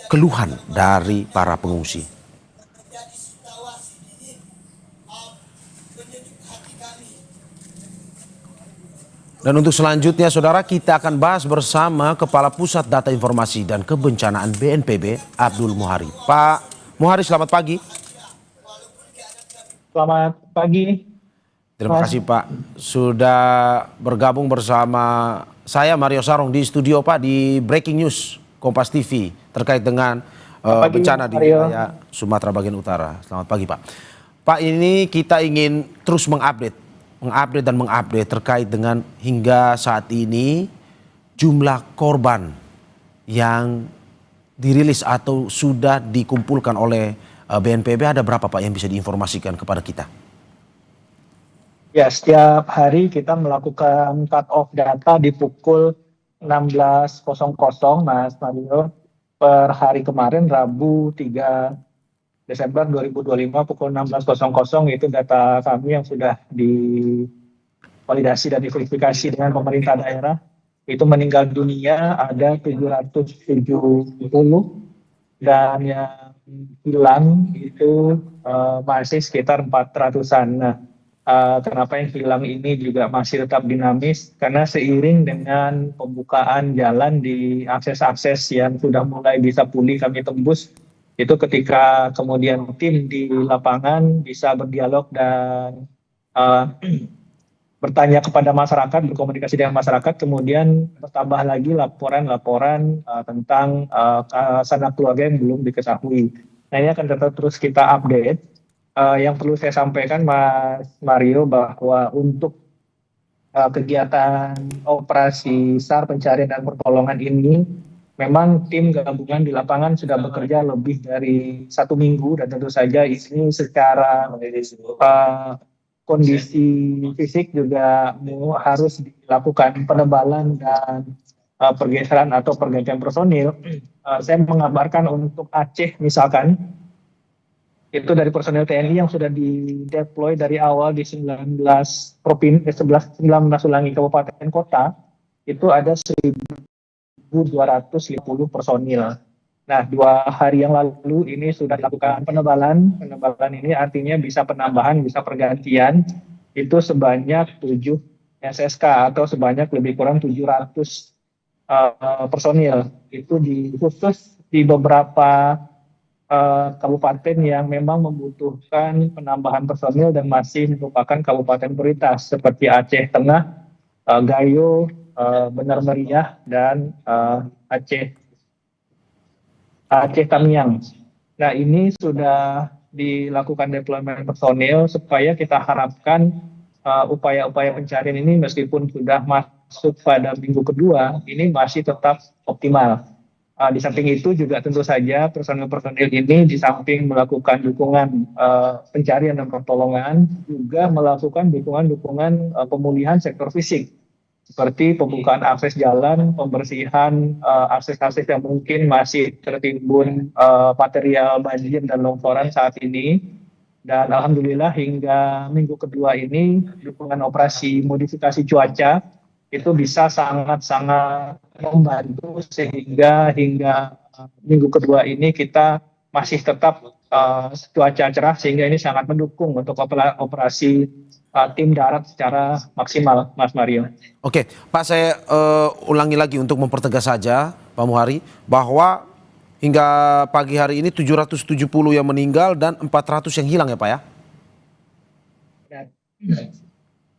keluhan dari para pengungsi. Dan untuk selanjutnya, saudara, kita akan bahas bersama Kepala Pusat Data Informasi dan Kebencanaan BNPB, Abdul Muhari. Pak Muhari, selamat pagi. Selamat pagi, Terima Mas. kasih Pak sudah bergabung bersama saya Mario Sarong di studio Pak di Breaking News Kompas TV terkait dengan Pagi, bencana di Mario. wilayah Sumatera bagian utara. Selamat pagi Pak. Pak, ini kita ingin terus mengupdate dan mengupdate terkait dengan hingga saat ini jumlah korban yang dirilis atau sudah dikumpulkan oleh BNPB ada berapa Pak yang bisa diinformasikan kepada kita? Ya, setiap hari kita melakukan cut off data di pukul 16.00, Mas Mario. Per hari kemarin, Rabu 3 Desember 2025 pukul 16.00 itu data kami yang sudah divalidasi dan diverifikasi dengan pemerintah daerah. Itu meninggal dunia ada 770 dan yang hilang itu masih sekitar 400-an. Nah, kenapa yang hilang ini juga masih tetap dinamis? Karena seiring dengan pembukaan jalan di akses-akses yang sudah mulai bisa pulih kami tembus, itu ketika kemudian tim di lapangan bisa berdialog dan bertanya kepada masyarakat, berkomunikasi dengan masyarakat, kemudian bertambah lagi laporan-laporan tentang sanak keluarga yang belum diketahui. Nah, ini akan tetap terus kita update. Yang perlu saya sampaikan, Mas Mario, bahwa untuk kegiatan operasi SAR pencarian dan pertolongan ini, memang tim gabungan di lapangan sudah bekerja lebih dari 1 minggu dan tentu saja ini secara kondisi fisik juga harus dilakukan penebalan dan pergeseran atau pergantian personil. Saya mengabarkan untuk Aceh misalkan, itu dari personil TNI yang sudah dideploy dari awal di 19 kabupaten kota, itu ada 1.250 personil. Nah, 2 hari yang lalu ini sudah dilakukan penebalan. Penebalan ini artinya bisa penambahan, bisa pergantian. Itu sebanyak 7 SSK atau sebanyak lebih kurang 700 personil. Itu khusus di beberapa kabupaten yang memang membutuhkan penambahan personil dan masih merupakan kabupaten prioritas seperti Aceh Tengah, Gayo, Benar Meriah, dan Aceh Tamiang. Nah, ini sudah dilakukan deployment personil supaya kita harapkan upaya-upaya pencarian ini meskipun sudah masuk pada minggu kedua, ini masih tetap optimal. Di samping itu juga tentu saja personil-personil ini di samping melakukan dukungan pencarian dan pertolongan, juga melakukan dukungan pemulihan sektor fisik, seperti pembukaan akses jalan, pembersihan akses-akses yang mungkin masih tertimbun material banjir dan longsoran saat ini. Dan alhamdulillah hingga minggu kedua ini dukungan operasi modifikasi cuaca itu bisa sangat-sangat membantu sehingga hingga minggu kedua ini kita masih tetap cuaca cerah, sehingga ini sangat mendukung untuk operasi tim darat secara maksimal, Mas Mario. Oke, Pak, saya ulangi lagi untuk mempertegas saja, Pak Muhari, bahwa hingga pagi hari ini 770 yang meninggal dan 400 yang hilang ya Pak ya?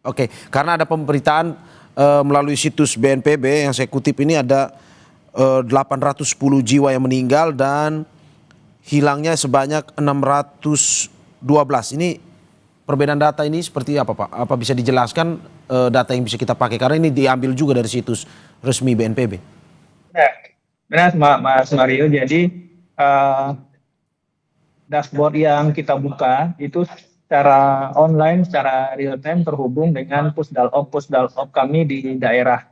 Oke, karena ada pemberitaan melalui situs BNPB yang saya kutip ini ada 810 jiwa yang meninggal dan hilangnya sebanyak 612. Ini perbedaan data ini seperti apa Pak? Apa bisa dijelaskan data yang bisa kita pakai? Karena ini diambil juga dari situs resmi BNPB. Benar, Mas Mario. Jadi dashboard yang kita buka itu secara online, secara real time terhubung dengan pusdalop kami di daerah.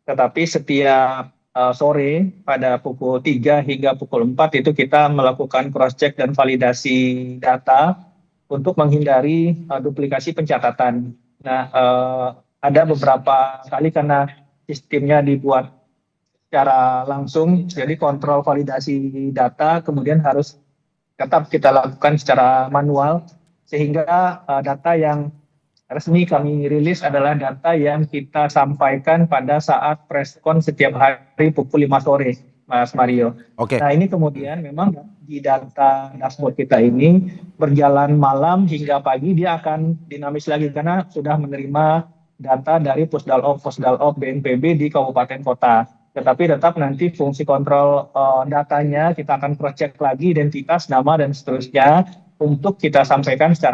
Tetapi setiap sore pada pukul 3 hingga pukul 4 itu kita melakukan cross check dan validasi data untuk menghindari duplikasi pencatatan. Nah, ada beberapa kali karena sistemnya dibuat secara langsung, jadi kontrol validasi data kemudian harus tetap kita lakukan secara manual, sehingga data yang resmi kami rilis adalah data yang kita sampaikan pada saat preskon setiap hari pukul 5 sore, Mas Mario. Oke. Nah, ini kemudian memang di data dashboard kita ini berjalan malam hingga pagi, dia akan dinamis lagi karena sudah menerima data dari Pusdalop BNPB di kabupaten kota. Tetapi tetap nanti fungsi kontrol datanya kita akan cross check lagi identitas, nama dan seterusnya untuk kita sampaikan secara